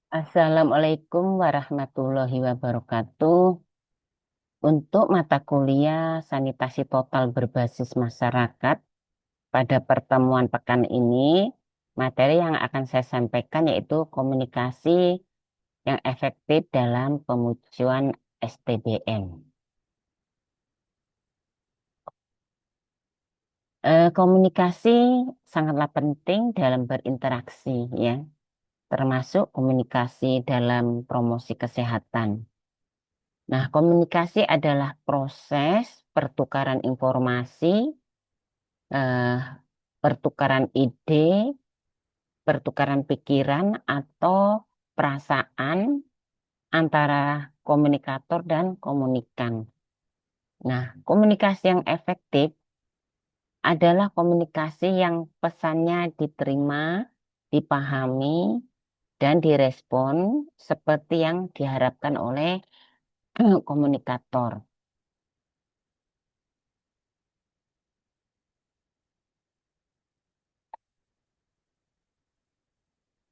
Assalamualaikum warahmatullahi wabarakatuh. Untuk mata kuliah sanitasi total berbasis masyarakat pada pertemuan pekan ini, materi yang akan saya sampaikan yaitu komunikasi yang efektif dalam pemucuan STBM. Komunikasi sangatlah penting dalam berinteraksi, ya, termasuk komunikasi dalam promosi kesehatan. Nah, komunikasi adalah proses pertukaran informasi, eh, pertukaran ide, pertukaran pikiran atau perasaan antara komunikator dan komunikan. Nah, komunikasi yang efektif adalah komunikasi yang pesannya diterima, dipahami, dan direspon seperti yang diharapkan oleh komunikator.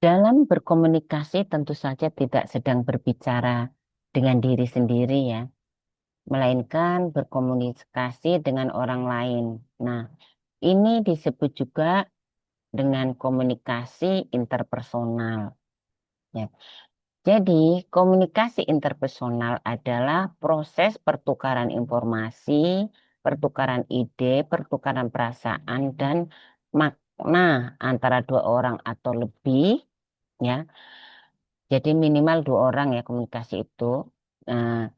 Dalam berkomunikasi tentu saja tidak sedang berbicara dengan diri sendiri, ya, melainkan berkomunikasi dengan orang lain. Nah, ini disebut juga dengan komunikasi interpersonal, ya. Jadi, komunikasi interpersonal adalah proses pertukaran informasi, pertukaran ide, pertukaran perasaan dan makna antara dua orang atau lebih, ya. Jadi minimal dua orang, ya, komunikasi itu. Nah,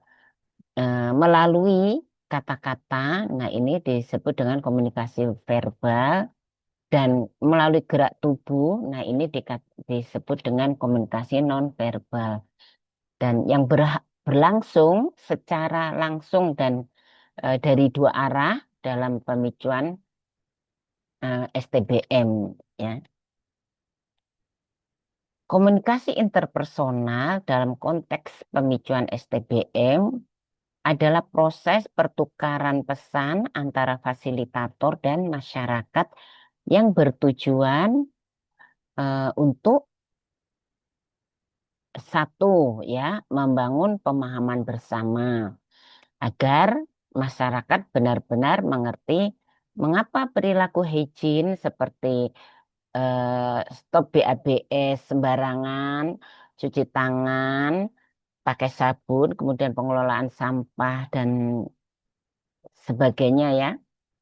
melalui kata-kata, nah ini disebut dengan komunikasi verbal, dan melalui gerak tubuh, nah ini disebut dengan komunikasi nonverbal. Dan yang berlangsung secara langsung dan dari dua arah dalam pemicuan STBM, ya. Komunikasi interpersonal dalam konteks pemicuan STBM adalah proses pertukaran pesan antara fasilitator dan masyarakat yang bertujuan untuk satu, ya, membangun pemahaman bersama agar masyarakat benar-benar mengerti mengapa perilaku hygiene seperti stop BABS sembarangan, cuci tangan, pakai sabun, kemudian pengelolaan sampah dan sebagainya, ya.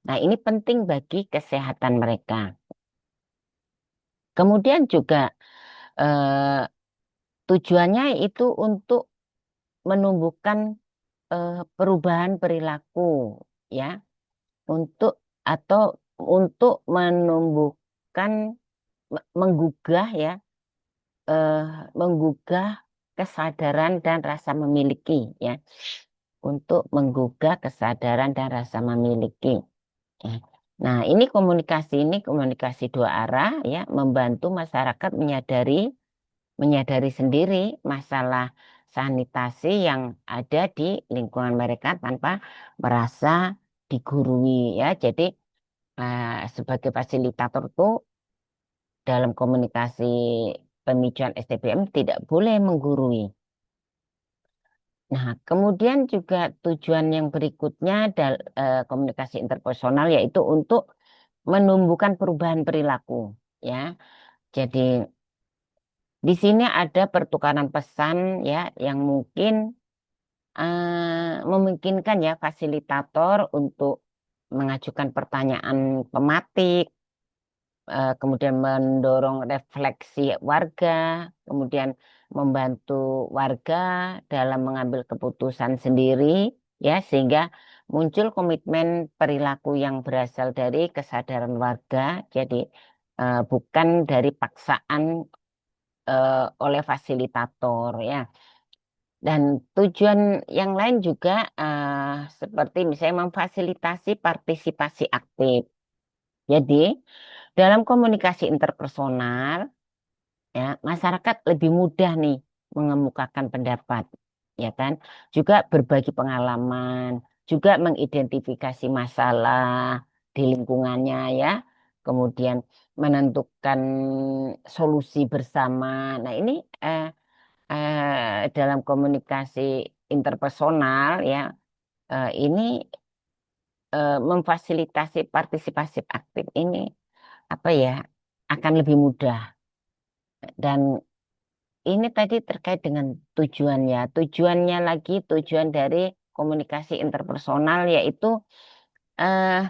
Nah, ini penting bagi kesehatan mereka. Kemudian juga eh, tujuannya itu untuk menumbuhkan perubahan perilaku, ya, untuk atau untuk menumbuhkan menggugah, ya, eh, menggugah kesadaran dan rasa memiliki, ya, untuk menggugah kesadaran dan rasa memiliki. Ya. Nah, ini komunikasi dua arah, ya, membantu masyarakat menyadari sendiri masalah sanitasi yang ada di lingkungan mereka tanpa merasa digurui, ya. Jadi sebagai fasilitator tuh dalam komunikasi pemicuan STBM tidak boleh menggurui. Nah, kemudian juga tujuan yang berikutnya komunikasi interpersonal yaitu untuk menumbuhkan perubahan perilaku, ya. Jadi di sini ada pertukaran pesan, ya, yang mungkin memungkinkan, ya, fasilitator untuk mengajukan pertanyaan pematik, kemudian mendorong refleksi warga, kemudian membantu warga dalam mengambil keputusan sendiri, ya, sehingga muncul komitmen perilaku yang berasal dari kesadaran warga, jadi bukan dari paksaan oleh fasilitator, ya. Dan tujuan yang lain juga seperti misalnya memfasilitasi partisipasi aktif. Jadi, dalam komunikasi interpersonal, ya, masyarakat lebih mudah nih mengemukakan pendapat, ya kan? Juga berbagi pengalaman, juga mengidentifikasi masalah di lingkungannya, ya. Kemudian menentukan solusi bersama. Nah, ini dalam komunikasi interpersonal ya, ini memfasilitasi partisipasi aktif ini apa ya, akan lebih mudah. Dan ini tadi terkait dengan tujuannya. Tujuannya lagi, tujuan dari komunikasi interpersonal yaitu eh,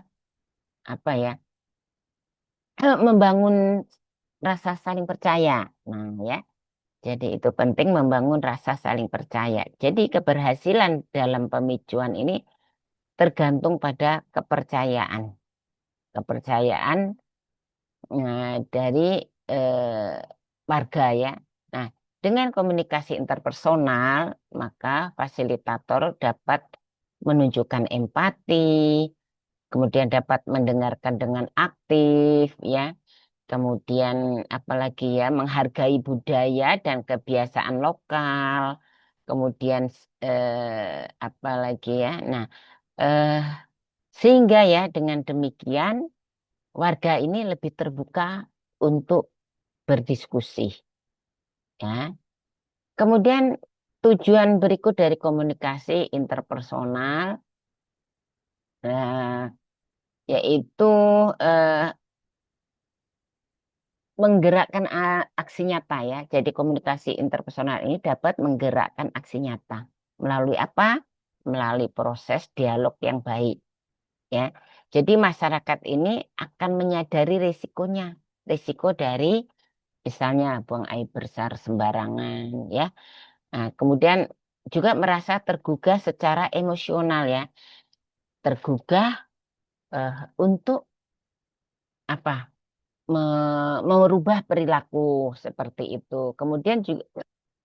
apa ya, membangun rasa saling percaya. Nah ya, jadi itu penting membangun rasa saling percaya. Jadi keberhasilan dalam pemicuan ini tergantung pada kepercayaan. Kepercayaan dari warga ya. Nah, dengan komunikasi interpersonal, maka fasilitator dapat menunjukkan empati, kemudian dapat mendengarkan dengan aktif ya. Kemudian apalagi ya, menghargai budaya dan kebiasaan lokal. Kemudian apalagi ya. Nah, eh, sehingga ya dengan demikian warga ini lebih terbuka untuk berdiskusi ya. Kemudian tujuan berikut dari komunikasi interpersonal eh, yaitu eh, menggerakkan aksi nyata ya. Jadi komunikasi interpersonal ini dapat menggerakkan aksi nyata melalui apa? Melalui proses dialog yang baik ya. Jadi masyarakat ini akan menyadari risikonya, risiko dari misalnya buang air besar sembarangan ya. Nah, kemudian juga merasa tergugah secara emosional ya, tergugah untuk apa? Merubah perilaku seperti itu. Kemudian juga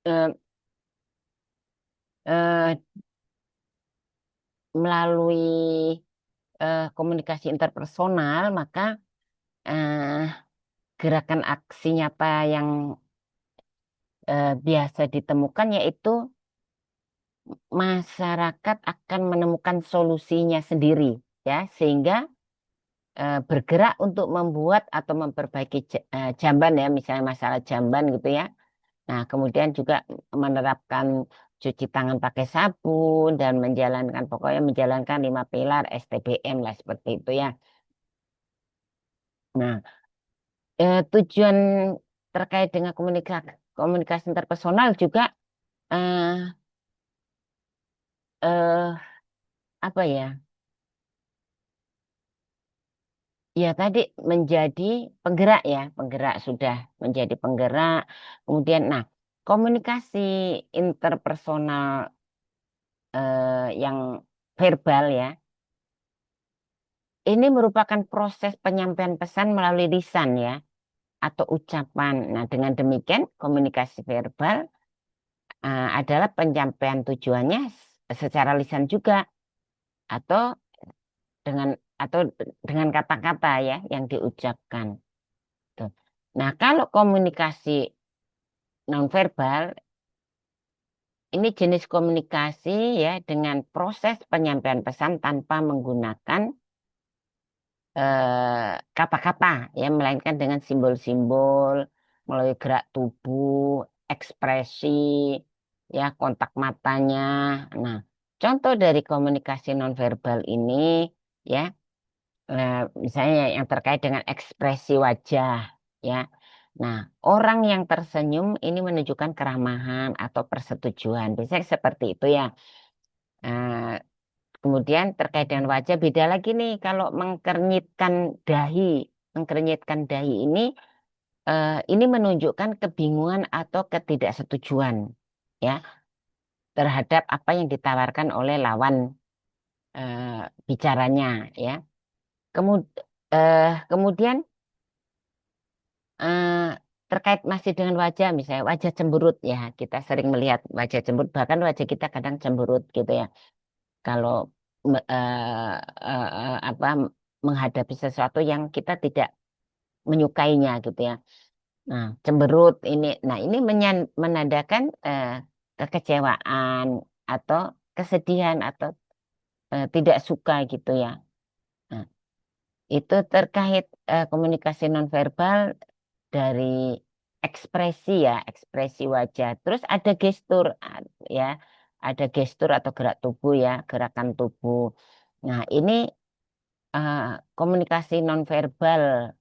eh, eh, melalui komunikasi interpersonal, maka eh, gerakan aksi nyata yang biasa ditemukan yaitu masyarakat akan menemukan solusinya sendiri ya, sehingga bergerak untuk membuat atau memperbaiki jamban ya, misalnya masalah jamban gitu ya. Nah, kemudian juga menerapkan cuci tangan pakai sabun dan menjalankan pokoknya menjalankan 5 pilar STBM lah seperti itu ya. Nah, tujuan terkait dengan komunikasi komunikasi interpersonal juga eh, eh, apa ya? Ya tadi menjadi penggerak ya, penggerak sudah menjadi penggerak. Kemudian, nah komunikasi interpersonal yang verbal ya, ini merupakan proses penyampaian pesan melalui lisan ya atau ucapan. Nah dengan demikian komunikasi verbal adalah penyampaian tujuannya secara lisan juga atau dengan atau dengan kata-kata ya yang diucapkan. Tuh. Nah, kalau komunikasi nonverbal ini jenis komunikasi ya dengan proses penyampaian pesan tanpa menggunakan kata-kata ya, melainkan dengan simbol-simbol melalui gerak tubuh, ekspresi, ya kontak matanya. Nah, contoh dari komunikasi nonverbal ini ya, misalnya yang terkait dengan ekspresi wajah ya. Nah, orang yang tersenyum ini menunjukkan keramahan atau persetujuan. Biasanya seperti itu ya. Eh, Kemudian terkait dengan wajah beda lagi nih kalau mengkernyitkan dahi. Mengkernyitkan dahi ini menunjukkan kebingungan atau ketidaksetujuan ya terhadap apa yang ditawarkan oleh lawan bicaranya ya. Kemudian eh, terkait masih dengan wajah, misalnya wajah cemberut ya, kita sering melihat wajah cemberut, bahkan wajah kita kadang cemberut gitu ya. Kalau me- eh, apa menghadapi sesuatu yang kita tidak menyukainya gitu ya. Nah, cemberut ini, nah ini menandakan kekecewaan atau kesedihan atau tidak suka gitu ya. Nah, itu terkait komunikasi nonverbal dari ekspresi ya, ekspresi wajah. Terus ada gestur ya, ada gestur atau gerak tubuh ya, gerakan tubuh. Nah, ini eh, komunikasi nonverbal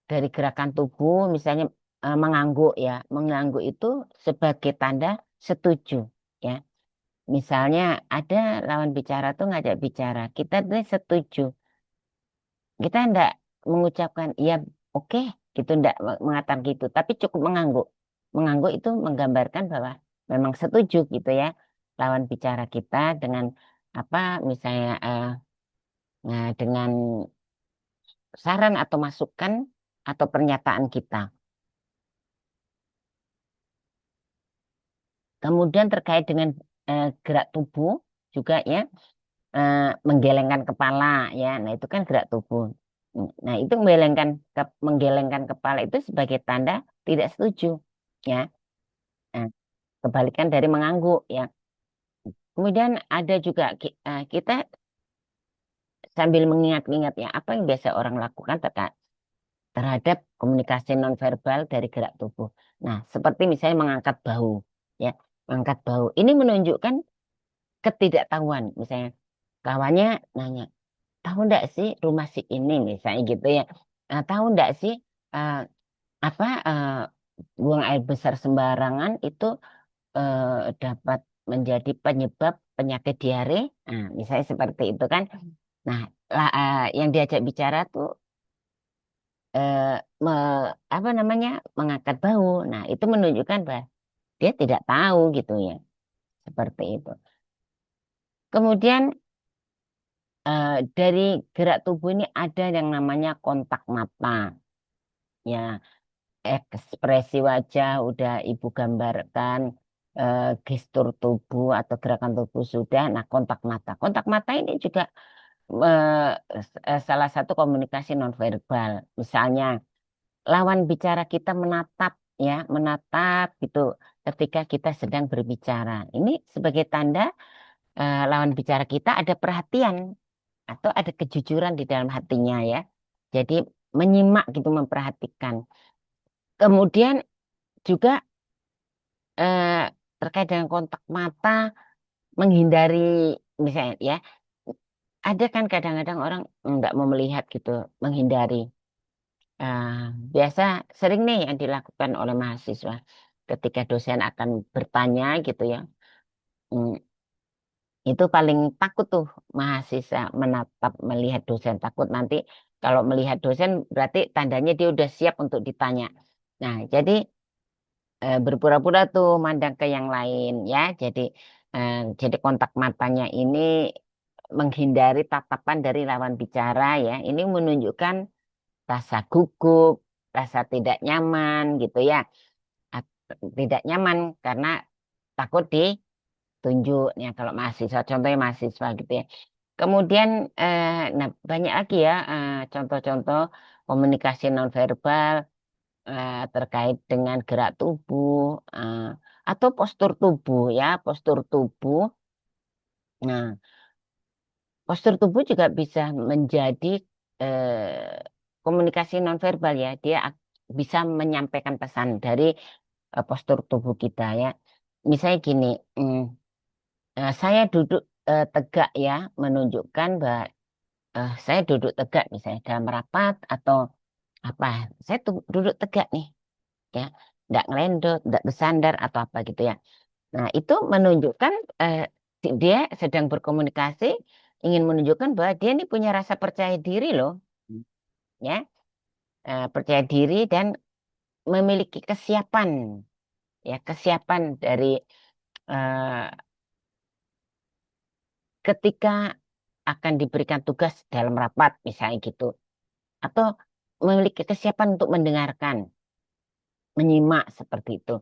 dari gerakan tubuh, misalnya mengangguk ya, mengangguk itu sebagai tanda setuju ya. Misalnya ada lawan bicara tuh ngajak bicara, kita tuh setuju. Kita ndak mengucapkan ya oke gitu, ndak mengatakan gitu, tapi cukup mengangguk. Mengangguk itu menggambarkan bahwa memang setuju gitu ya lawan bicara kita dengan apa misalnya nah, dengan saran atau masukan atau pernyataan kita. Kemudian terkait dengan gerak tubuh juga ya, menggelengkan kepala ya. Nah, itu kan gerak tubuh. Nah, itu menggelengkan kepala itu sebagai tanda tidak setuju ya. Nah, kebalikan dari mengangguk ya. Kemudian ada juga kita sambil mengingat-ingat ya apa yang biasa orang lakukan terhadap komunikasi nonverbal dari gerak tubuh. Nah, seperti misalnya mengangkat bahu ya. Mengangkat bahu. Ini menunjukkan ketidaktahuan. Misalnya kawannya nanya, tahu enggak sih rumah si ini misalnya gitu ya. Nah, tahu enggak sih eh, apa buang air besar sembarangan itu dapat menjadi penyebab penyakit diare. Nah, misalnya seperti itu kan. Nah, yang diajak bicara tuh eh, apa namanya mengangkat bahu. Nah, itu menunjukkan bahwa dia tidak tahu gitu ya. Seperti itu. Kemudian dari gerak tubuh ini ada yang namanya kontak mata. Ya, ekspresi wajah udah Ibu gambarkan, gestur tubuh atau gerakan tubuh sudah. Nah, kontak mata. Kontak mata ini juga salah satu komunikasi nonverbal. Misalnya, lawan bicara kita menatap, ya, menatap gitu ketika kita sedang berbicara. Ini sebagai tanda lawan bicara kita ada perhatian atau ada kejujuran di dalam hatinya ya. Jadi menyimak gitu, memperhatikan. Kemudian juga eh, terkait dengan kontak mata, menghindari misalnya ya, ada kan kadang-kadang orang nggak mau melihat gitu, menghindari. Ah, biasa sering nih yang dilakukan oleh mahasiswa ketika dosen akan bertanya gitu ya. Hmm, itu paling takut tuh mahasiswa menatap melihat dosen. Takut nanti kalau melihat dosen berarti tandanya dia udah siap untuk ditanya. Nah, jadi berpura-pura tuh mandang ke yang lain ya. Jadi kontak matanya ini menghindari tatapan dari lawan bicara ya. Ini menunjukkan rasa gugup, rasa tidak nyaman gitu ya. Tidak nyaman karena takut ditunjuk ya kalau mahasiswa, contohnya mahasiswa gitu ya. Kemudian nah banyak lagi ya contoh-contoh komunikasi nonverbal terkait dengan gerak tubuh atau postur tubuh ya, postur tubuh. Nah, postur tubuh juga bisa menjadi komunikasi nonverbal ya. Dia bisa menyampaikan pesan dari postur tubuh kita ya. Misalnya gini, saya duduk tegak ya, menunjukkan bahwa saya duduk tegak misalnya dalam rapat atau apa. Saya duduk tegak nih ya, tidak ngelendot, tidak bersandar atau apa gitu ya. Nah, itu menunjukkan eh, dia sedang berkomunikasi, ingin menunjukkan bahwa dia ini punya rasa percaya diri loh, ya, percaya diri dan memiliki kesiapan, ya, kesiapan dari eh, ketika akan diberikan tugas dalam rapat, misalnya gitu, atau memiliki kesiapan untuk mendengarkan, menyimak seperti itu.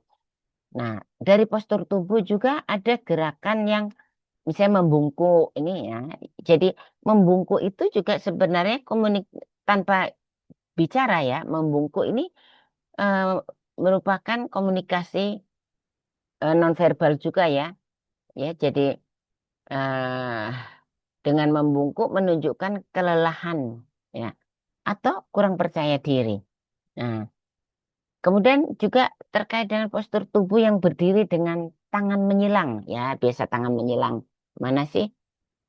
Nah, dari postur tubuh juga ada gerakan yang misalnya membungkuk ini ya. Jadi membungkuk itu juga sebenarnya tanpa bicara ya, membungkuk ini eh, merupakan komunikasi nonverbal juga ya. Ya, jadi eh, dengan membungkuk menunjukkan kelelahan ya atau kurang percaya diri. Nah, Kemudian juga terkait dengan postur tubuh yang berdiri dengan tangan menyilang. Ya, biasa tangan menyilang. Mana sih?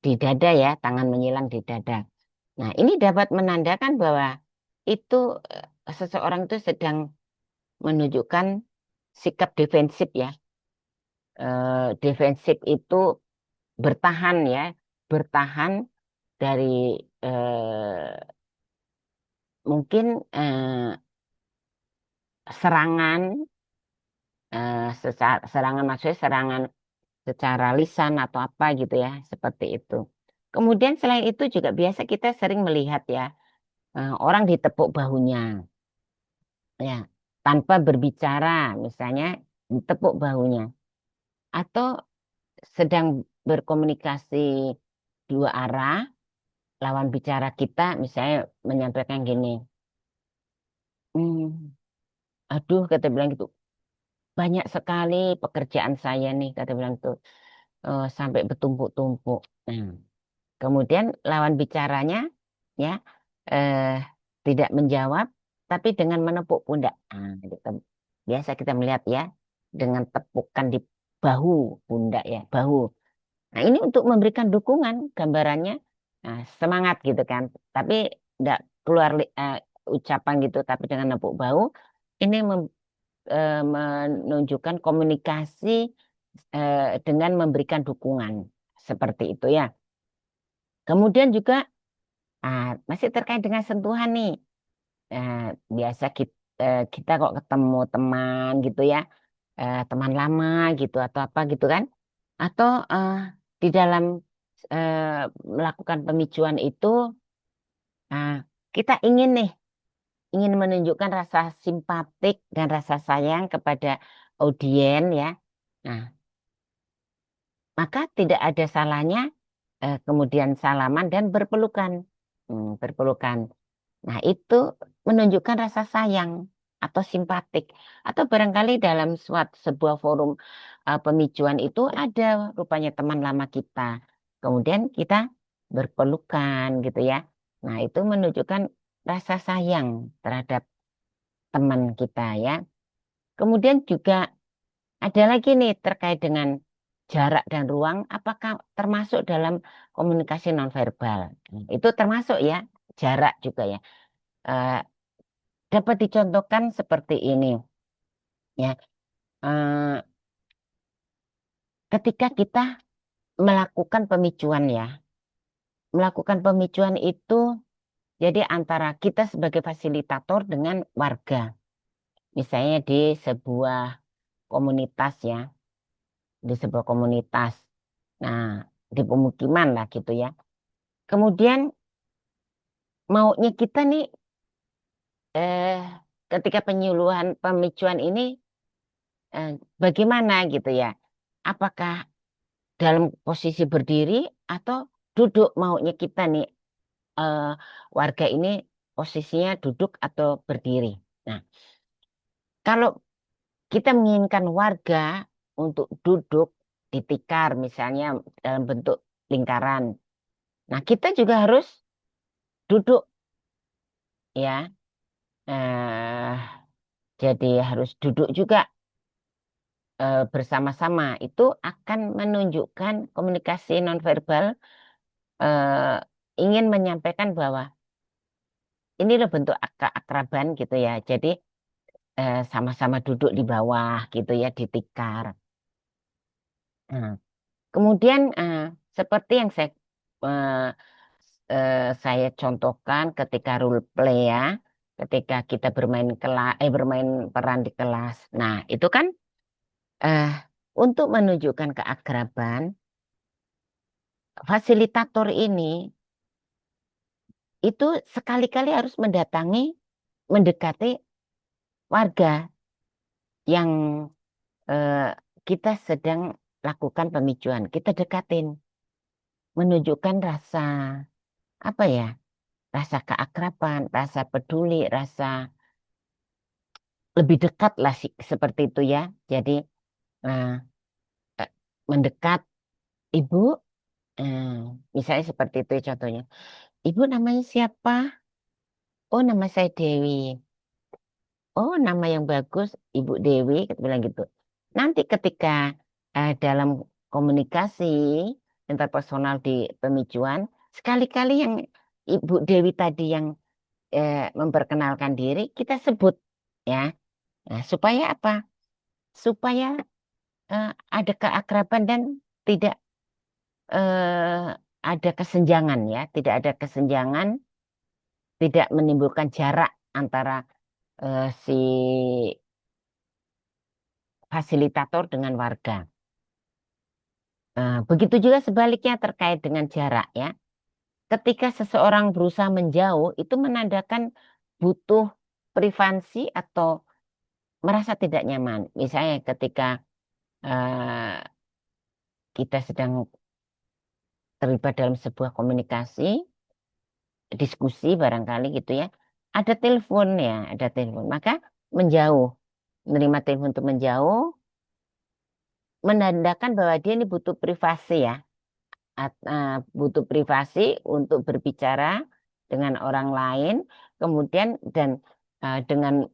Di dada ya, tangan menyilang di dada. Nah, ini dapat menandakan bahwa itu seseorang itu sedang menunjukkan sikap defensif ya. Defensif itu bertahan ya, bertahan dari mungkin serangan, serangan maksudnya serangan secara lisan atau apa gitu ya, seperti itu. Kemudian selain itu juga biasa kita sering melihat ya, orang ditepuk bahunya, ya, tanpa berbicara, misalnya ditepuk bahunya, atau sedang berkomunikasi dua arah, lawan bicara kita misalnya menyampaikan gini, "Hmm, aduh," kata bilang gitu, "banyak sekali pekerjaan saya nih," kata bilang tuh, "sampai bertumpuk-tumpuk." Nah, kemudian lawan bicaranya ya eh, tidak menjawab, tapi dengan menepuk pundak. Nah, gitu. Biasa kita melihat ya dengan tepukan di bahu pundak ya, bahu. Nah, ini untuk memberikan dukungan gambarannya, nah, semangat gitu kan. Tapi tidak keluar ucapan gitu, tapi dengan nepuk bahu ini menunjukkan komunikasi dengan memberikan dukungan seperti itu ya. Kemudian juga masih terkait dengan sentuhan nih. Nah, biasa kita kok ketemu teman gitu ya, teman lama gitu atau apa gitu kan, atau di dalam eh, melakukan pemicuan itu, nah, kita ingin nih, ingin menunjukkan rasa simpatik dan rasa sayang kepada audien ya. Nah, maka tidak ada salahnya kemudian salaman dan berpelukan. Berpelukan. Nah, itu menunjukkan rasa sayang atau simpatik. Atau barangkali dalam sebuah forum pemicuan itu ada rupanya teman lama kita. Kemudian kita berpelukan gitu ya. Nah, itu menunjukkan rasa sayang terhadap teman kita ya. Kemudian juga ada lagi nih terkait dengan jarak dan ruang, apakah termasuk dalam komunikasi nonverbal? Itu termasuk ya, jarak juga ya. Eh, Dapat dicontohkan seperti ini ya. Eh, Ketika kita melakukan pemicuan ya, melakukan pemicuan itu jadi antara kita sebagai fasilitator dengan warga, misalnya di sebuah komunitas ya, di sebuah komunitas. Nah, di pemukiman lah gitu ya. Kemudian maunya kita nih eh, ketika penyuluhan pemicuan ini eh, bagaimana gitu ya? Apakah dalam posisi berdiri atau duduk maunya kita nih eh, warga ini posisinya duduk atau berdiri. Nah, kalau kita menginginkan warga untuk duduk di tikar misalnya dalam bentuk lingkaran. Nah, kita juga harus duduk ya. Eh, jadi harus duduk juga bersama-sama. Itu akan menunjukkan komunikasi nonverbal eh, ingin menyampaikan bahwa ini loh bentuk keakraban gitu ya. Jadi sama-sama duduk di bawah gitu ya di tikar. Nah, kemudian seperti yang eh, saya contohkan ketika role play ya, ketika kita bermain peran di kelas. Nah, itu kan eh, untuk menunjukkan keakraban, fasilitator ini itu sekali-kali harus mendekati warga yang eh, kita sedang lakukan pemicuan. Kita dekatin, menunjukkan rasa apa ya, rasa keakraban, rasa peduli, rasa lebih dekat lah seperti itu ya. Jadi eh, eh, mendekat ibu, eh, misalnya seperti itu ya contohnya. Ibu namanya siapa? Oh, nama saya Dewi. oh nama yang bagus Ibu Dewi, kita bilang gitu. Nanti ketika dalam komunikasi interpersonal di pemicuan, sekali-kali yang Ibu Dewi tadi yang memperkenalkan diri, kita sebut ya. Nah, supaya apa? Supaya ada keakraban dan tidak eh, ada kesenjangan ya, tidak ada kesenjangan, tidak menimbulkan jarak antara si fasilitator dengan warga. Begitu juga sebaliknya terkait dengan jarak ya. Ketika seseorang berusaha menjauh, itu menandakan butuh privasi atau merasa tidak nyaman. Misalnya ketika eh, kita sedang terlibat dalam sebuah komunikasi, diskusi barangkali gitu ya, ada telepon ya, ada telepon. Maka menjauh, menerima telepon untuk menjauh, menandakan bahwa dia ini butuh privasi ya, butuh privasi untuk berbicara dengan orang lain, kemudian dan dengan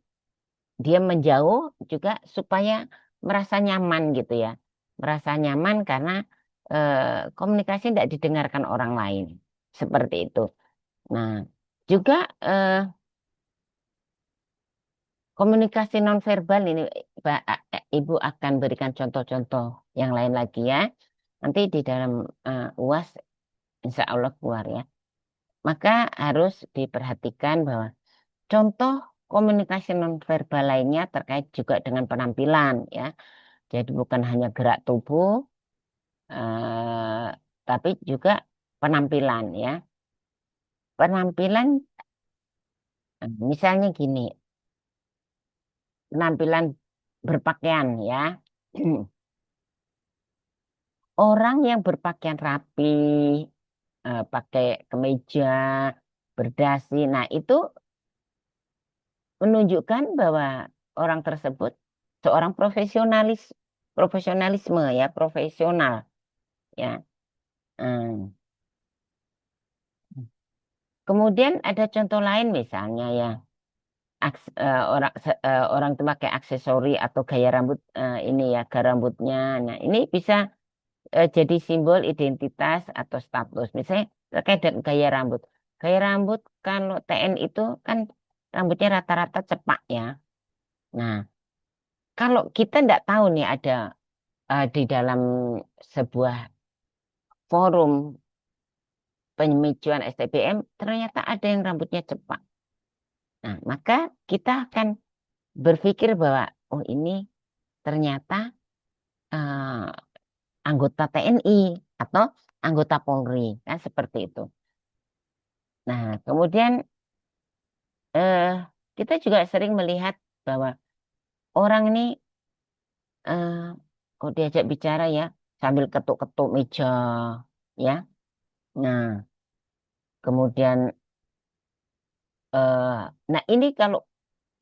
dia menjauh juga supaya merasa nyaman gitu ya, merasa nyaman karena komunikasi tidak didengarkan orang lain, seperti itu. Nah, juga komunikasi nonverbal ini Ibu akan berikan contoh-contoh yang lain lagi ya. Nanti di dalam UAS insya Allah keluar ya. Maka harus diperhatikan bahwa contoh komunikasi nonverbal lainnya terkait juga dengan penampilan ya. Jadi bukan hanya gerak tubuh, eh, tapi juga penampilan ya. Penampilan misalnya gini, penampilan berpakaian ya. Orang yang berpakaian rapi, pakai kemeja, berdasi, nah itu menunjukkan bahwa orang tersebut seorang profesionalisme ya, profesional ya. Hmm. Kemudian ada contoh lain misalnya ya, orang itu pakai aksesori atau gaya rambut ini ya, gaya rambutnya. Nah, ini bisa jadi simbol identitas atau status. Misalnya terkait dengan gaya rambut. Gaya rambut kalau TN itu kan rambutnya rata-rata cepak ya. Nah, kalau kita tidak tahu nih ada di dalam sebuah forum pemicuan STBM, ternyata ada yang rambutnya cepak. Nah, maka kita akan berpikir bahwa, oh ini ternyata eh, anggota TNI atau anggota Polri, kan seperti itu. Nah, kemudian eh, kita juga sering melihat bahwa orang ini eh, kok diajak bicara ya sambil ketuk-ketuk meja, ya. Nah, kemudian eh, nah ini kalau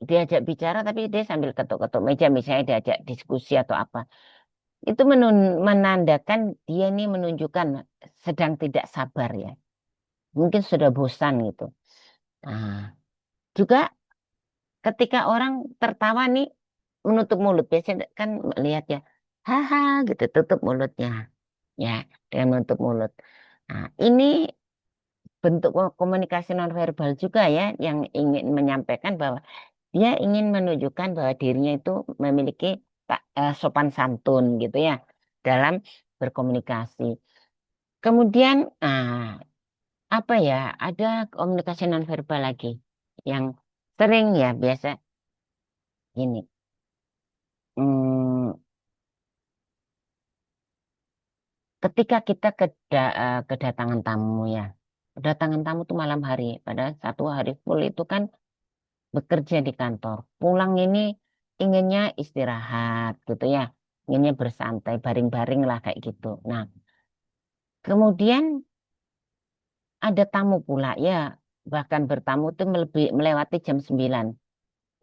diajak bicara tapi dia sambil ketuk-ketuk meja, misalnya diajak diskusi atau apa, itu menandakan dia ini menunjukkan sedang tidak sabar ya, mungkin sudah bosan gitu. Nah, juga ketika orang tertawa nih menutup mulut, biasanya kan lihat ya, haha gitu, tutup mulutnya ya, dengan menutup mulut. Nah, ini bentuk komunikasi nonverbal juga ya, yang ingin menyampaikan bahwa dia ingin menunjukkan bahwa dirinya itu memiliki sopan santun gitu ya dalam berkomunikasi. Kemudian apa ya, ada komunikasi nonverbal lagi yang sering ya biasa ini. Hmm, ketika kita kedatangan tamu ya, kedatangan tamu tuh malam hari, pada satu hari full itu kan bekerja di kantor. Pulang ini inginnya istirahat gitu ya, inginnya bersantai, baring-baring lah kayak gitu. Nah, kemudian ada tamu pula ya, bahkan bertamu tuh melewati jam 9.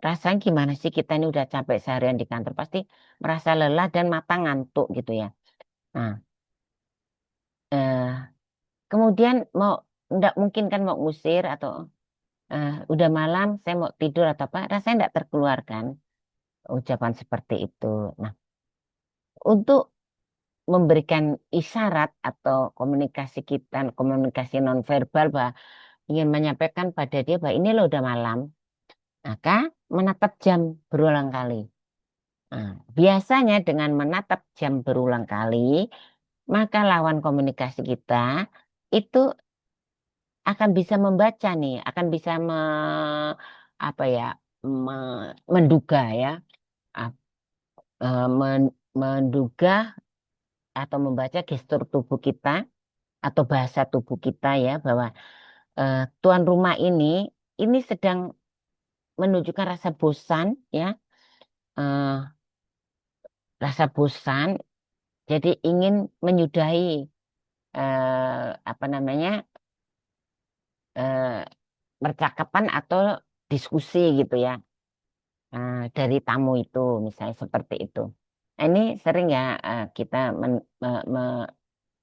Rasanya gimana sih, kita ini udah capek seharian di kantor, pasti merasa lelah dan mata ngantuk gitu ya. Nah, eh, kemudian mau, nggak mungkin kan mau ngusir atau udah malam, saya mau tidur atau apa, rasanya tidak terkeluarkan ucapan seperti itu. Nah, untuk memberikan isyarat atau komunikasi kita, komunikasi nonverbal bahwa ingin menyampaikan pada dia bahwa ini loh udah malam, maka menatap jam berulang kali. Nah, biasanya dengan menatap jam berulang kali, maka lawan komunikasi kita itu akan bisa membaca nih, akan bisa apa ya, menduga ya, ap- menduga atau membaca gestur tubuh kita atau bahasa tubuh kita ya bahwa tuan rumah ini sedang menunjukkan rasa bosan ya, eh, rasa bosan, jadi ingin menyudahi apa namanya eh, percakapan atau diskusi gitu ya, dari tamu itu misalnya seperti itu. Nah, ini sering ya kita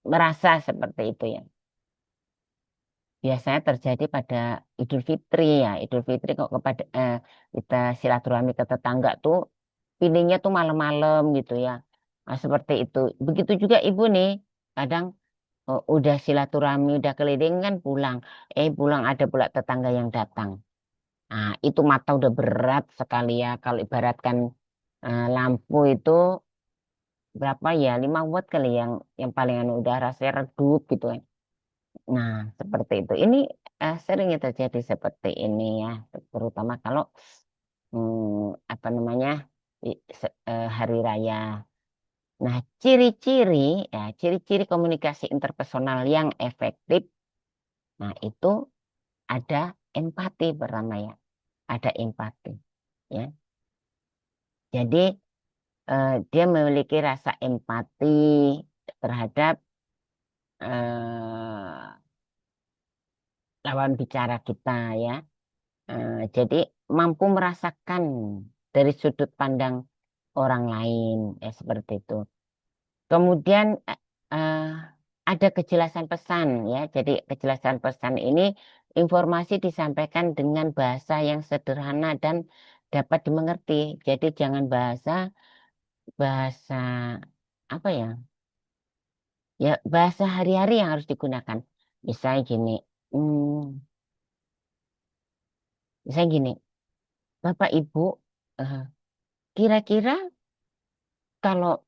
merasa seperti itu ya. Biasanya terjadi pada Idul Fitri ya. Idul Fitri kok kepada kita silaturahmi ke tetangga tuh pilihnya tuh malam-malam gitu ya. Nah, seperti itu. Begitu juga ibu nih, kadang udah silaturahmi, udah keliling kan pulang. Pulang ada pula tetangga yang datang. Nah, itu mata udah berat sekali ya. Kalau ibaratkan lampu itu berapa ya? 5 watt kali yang paling anu udah rasanya redup gitu kan. Nah, seperti itu. Ini sering ya terjadi seperti ini ya, terutama kalau apa namanya hari raya. Nah, ciri-ciri ya, ciri-ciri komunikasi interpersonal yang efektif. Nah, itu ada empati pertama ya, ada empati ya. Jadi dia memiliki rasa empati terhadap eh, lawan bicara kita ya. Jadi mampu merasakan dari sudut pandang orang lain ya seperti itu. Kemudian eh, ada kejelasan pesan ya. Jadi kejelasan pesan ini informasi disampaikan dengan bahasa yang sederhana dan dapat dimengerti. Jadi jangan bahasa bahasa apa ya? Ya bahasa hari-hari yang harus digunakan. Misalnya gini, hmm, misalnya gini, Bapak Ibu, eh, kira-kira kalau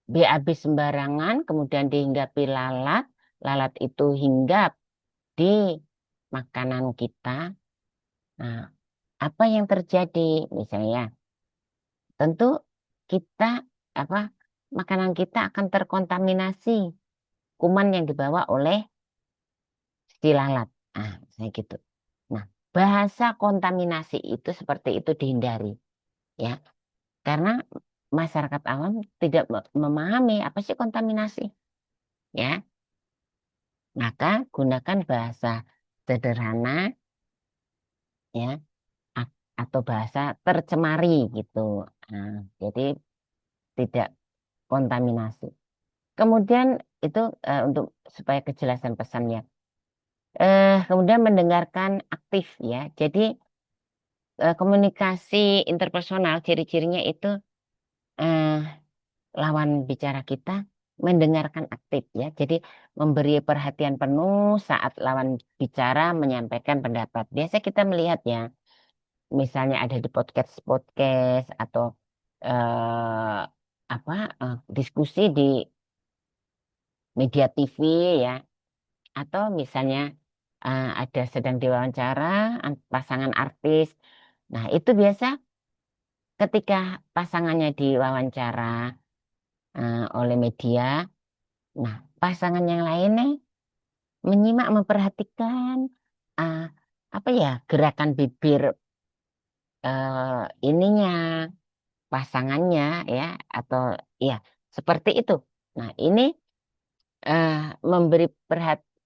BAB sembarangan, kemudian dihinggapi lalat, lalat itu hinggap di makanan kita. Nah, apa yang terjadi? Misalnya, tentu kita apa makanan kita akan terkontaminasi kuman yang dibawa oleh si lalat. Ah, misalnya gitu. Nah, bahasa kontaminasi itu seperti itu dihindari, ya, karena masyarakat awam tidak memahami apa sih kontaminasi, ya. Maka gunakan bahasa sederhana ya atau bahasa tercemari gitu. Nah, jadi tidak kontaminasi. Kemudian itu untuk supaya kejelasan pesannya. Kemudian mendengarkan aktif ya. Jadi komunikasi interpersonal ciri-cirinya itu eh, lawan bicara kita mendengarkan aktif ya. Jadi memberi perhatian penuh saat lawan bicara menyampaikan pendapat. Biasa kita melihat ya, misalnya ada di podcast-podcast atau eh, apa diskusi di media TV ya, atau misalnya ada sedang diwawancara pasangan artis. Nah, itu biasa ketika pasangannya diwawancara oleh media, nah pasangan yang lainnya menyimak, memperhatikan ah, apa ya gerakan bibir ininya pasangannya ya atau ya seperti itu. Nah, ini eh, memberi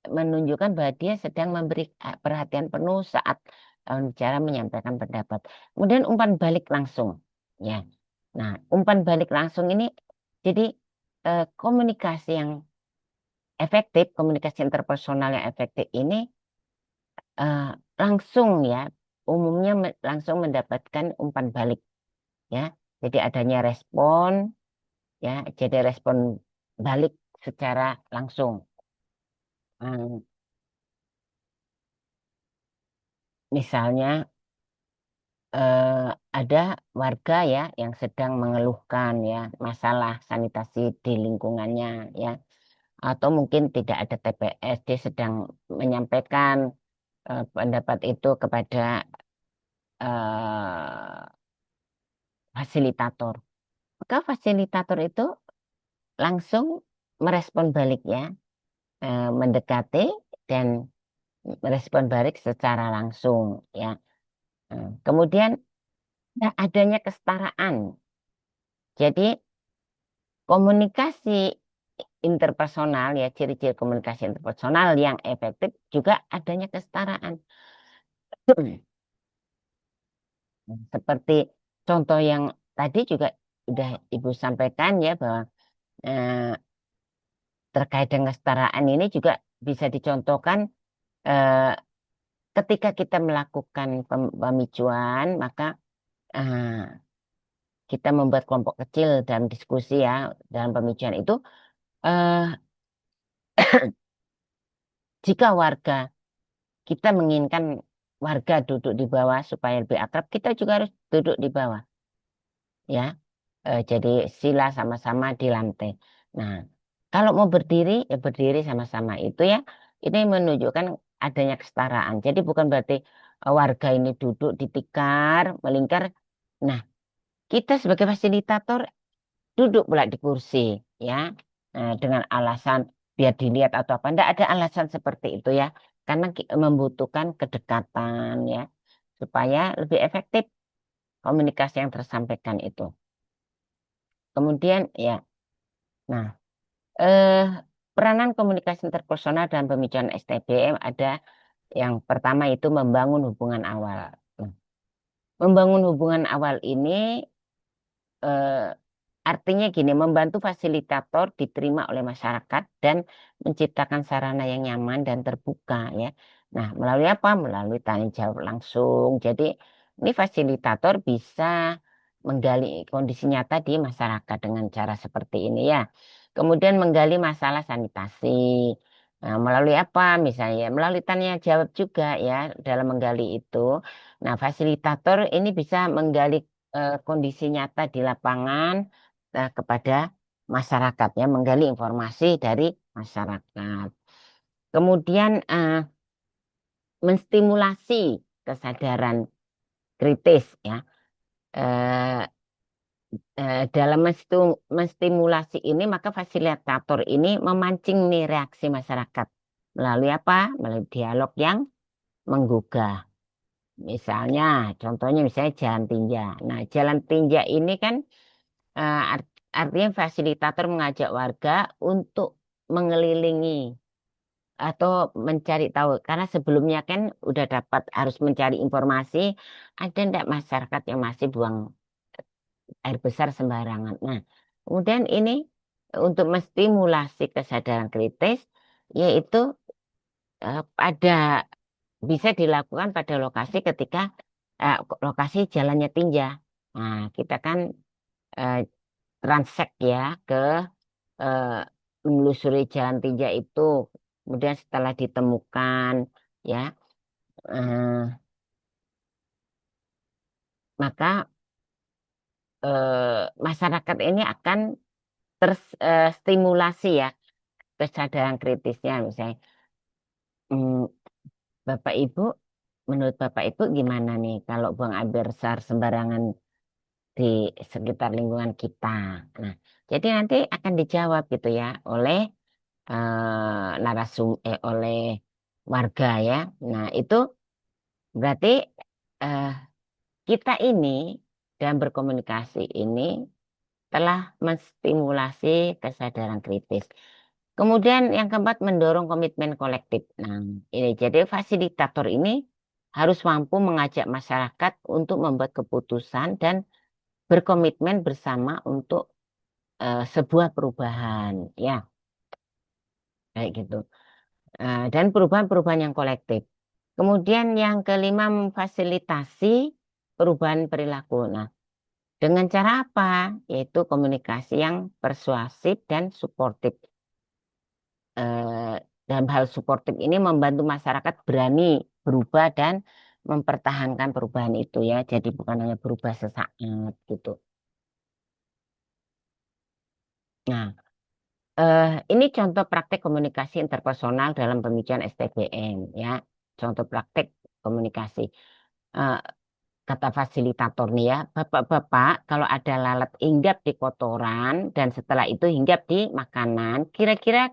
menunjukkan bahwa dia sedang memberi perhatian penuh saat lawan bicara menyampaikan pendapat. Kemudian umpan balik langsung, ya. Nah, umpan balik langsung ini jadi komunikasi yang efektif, komunikasi interpersonal yang efektif ini eh, langsung ya, umumnya langsung mendapatkan umpan balik ya. Jadi adanya respon ya, jadi respon balik secara langsung. Hmm, Misalnya eh, ada warga ya yang sedang mengeluhkan ya masalah sanitasi di lingkungannya ya, atau mungkin tidak ada TPS, dia sedang menyampaikan pendapat itu kepada eh, fasilitator. Maka fasilitator itu langsung merespon balik ya, mendekati dan merespon balik secara langsung ya. Kemudian adanya kesetaraan. Jadi komunikasi interpersonal ya, ciri-ciri komunikasi interpersonal yang efektif juga adanya kesetaraan. Seperti contoh yang tadi juga sudah Ibu sampaikan ya, bahwa eh, terkait dengan kesetaraan ini juga bisa dicontohkan eh, ketika kita melakukan pemicuan, maka eh, kita membuat kelompok kecil dalam diskusi ya, dalam pemicuan itu, eh, jika warga kita menginginkan warga duduk di bawah supaya lebih akrab, kita juga harus duduk di bawah ya. Jadi sila sama-sama di lantai. Nah, kalau mau berdiri ya berdiri sama-sama itu ya. Ini menunjukkan adanya kesetaraan. Jadi bukan berarti warga ini duduk di tikar, melingkar. Nah, kita sebagai fasilitator duduk pula di kursi ya. Dengan alasan biar dilihat atau apa. Tidak ada alasan seperti itu ya. Karena membutuhkan kedekatan ya supaya lebih efektif komunikasi yang tersampaikan itu. Kemudian ya, nah, eh, peranan komunikasi interpersonal dalam pembicaraan STBM ada yang pertama itu membangun hubungan awal. Nah, membangun hubungan awal ini eh, artinya gini, membantu fasilitator diterima oleh masyarakat dan menciptakan sarana yang nyaman dan terbuka ya. Nah, melalui apa? Melalui tanya jawab langsung. Jadi, ini fasilitator bisa menggali kondisi nyata di masyarakat dengan cara seperti ini ya. Kemudian menggali masalah sanitasi. Nah, melalui apa? Misalnya melalui tanya jawab juga ya dalam menggali itu. Nah, fasilitator ini bisa menggali kondisi nyata di lapangan kepada masyarakat ya, menggali informasi dari masyarakat. Kemudian menstimulasi kesadaran kritis ya. Eh, dalam menstimulasi ini maka fasilitator ini memancing nih reaksi masyarakat melalui apa? Melalui dialog yang menggugah. Misalnya, contohnya misalnya jalan tinja. Nah, jalan tinja ini kan artinya fasilitator mengajak warga untuk mengelilingi atau mencari tahu. Karena sebelumnya kan udah dapat harus mencari informasi, ada enggak masyarakat yang masih buang air besar sembarangan. Nah, kemudian ini untuk menstimulasi kesadaran kritis, yaitu pada bisa dilakukan pada lokasi ketika lokasi jalannya tinja. Nah, kita kan eh, transak ya ke eh, menelusuri jalan tinja itu. Kemudian setelah ditemukan ya, eh, maka masyarakat ini akan terstimulasi ya kesadaran kritisnya misalnya. "Hmm, Bapak Ibu, menurut Bapak Ibu gimana nih kalau buang air besar sembarangan di sekitar lingkungan kita?" Nah, jadi nanti akan dijawab gitu ya oleh oleh warga ya. Nah, itu berarti eh, kita ini dalam berkomunikasi ini telah menstimulasi kesadaran kritis. Kemudian yang keempat mendorong komitmen kolektif. Nah, ini jadi fasilitator ini harus mampu mengajak masyarakat untuk membuat keputusan dan berkomitmen bersama untuk sebuah perubahan. Ya, kayak gitu. Dan perubahan-perubahan yang kolektif. Kemudian yang kelima memfasilitasi perubahan perilaku. Nah, dengan cara apa? Yaitu komunikasi yang persuasif dan suportif. Eh, Dalam hal suportif ini membantu masyarakat berani berubah dan mempertahankan perubahan itu ya. Jadi bukan hanya berubah sesaat gitu. Nah, ini contoh praktek komunikasi interpersonal dalam pemikiran STBM ya. Contoh praktek komunikasi. Eh, Kata fasilitator nih ya, Bapak-bapak kalau ada lalat hinggap di kotoran dan setelah itu hinggap di makanan, kira-kira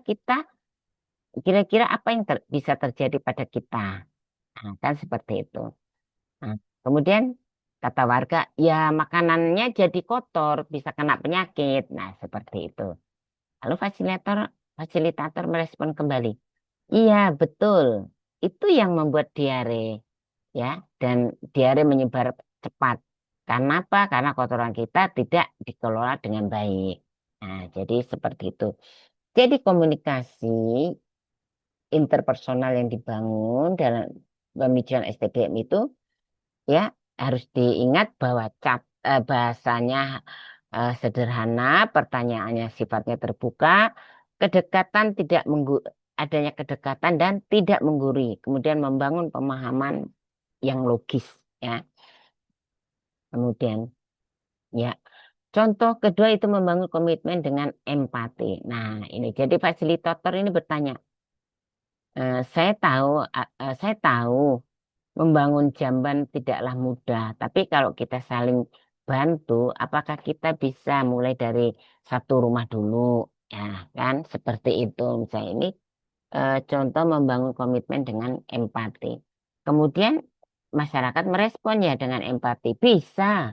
apa yang bisa terjadi pada kita? Nah, kan seperti itu. Nah, kemudian kata warga, ya makanannya jadi kotor, bisa kena penyakit. Nah, seperti itu. Lalu fasilitator merespon kembali. Iya, betul. Itu yang membuat diare, ya, dan diare menyebar cepat. Karena apa? Karena kotoran kita tidak dikelola dengan baik. Nah, jadi seperti itu. Jadi komunikasi interpersonal yang dibangun dalam pemikiran STBM itu ya harus diingat bahwa bahasanya sederhana, pertanyaannya sifatnya terbuka, kedekatan tidak adanya kedekatan dan tidak menggurui, kemudian membangun pemahaman yang logis ya. Kemudian ya contoh kedua itu membangun komitmen dengan empati. Nah, ini jadi fasilitator ini bertanya, saya tahu membangun jamban tidaklah mudah, tapi kalau kita saling bantu, apakah kita bisa mulai dari satu rumah dulu? Ya, kan seperti itu. Misalnya ini contoh membangun komitmen dengan empati. Kemudian masyarakat merespon ya dengan empati. Bisa,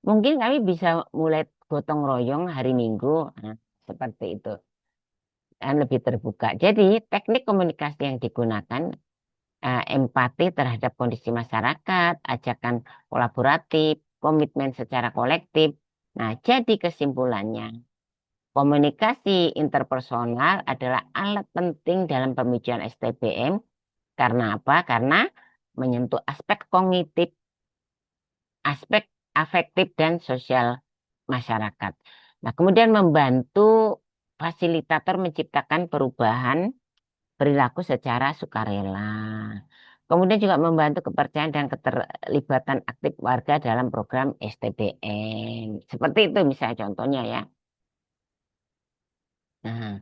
mungkin kami bisa mulai gotong royong hari Minggu. Nah, seperti itu. Dan lebih terbuka. Jadi teknik komunikasi yang digunakan empati terhadap kondisi masyarakat, ajakan kolaboratif, komitmen secara kolektif. Nah, jadi kesimpulannya, komunikasi interpersonal adalah alat penting dalam pemikiran STBM. Karena apa? Karena menyentuh aspek kognitif, aspek afektif, dan sosial masyarakat. Nah, kemudian membantu fasilitator menciptakan perubahan perilaku secara sukarela. Kemudian juga membantu kepercayaan dan keterlibatan aktif warga dalam program STBM. Seperti itu misalnya contohnya ya. Nah,